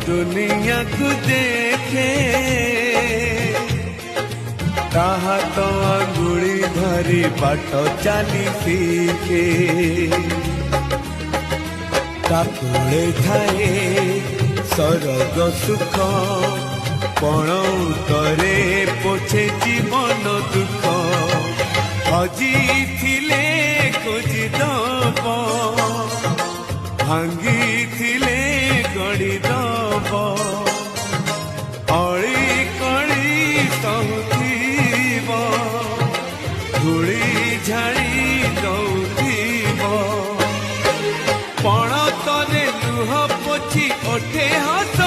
दुनिया को देखे ताहा तो अंगुड़ी धरी बाट चली सीखे ताकुले थाए सरग सुख पण उतरे पोछे जीवन दुख हजी थिले खोजी दब भांगी थिले गड़ी दब अड़ी कड़ी सहूब धूली झाड़ी दौथिब पण तरे लुह पोछि ओठे हस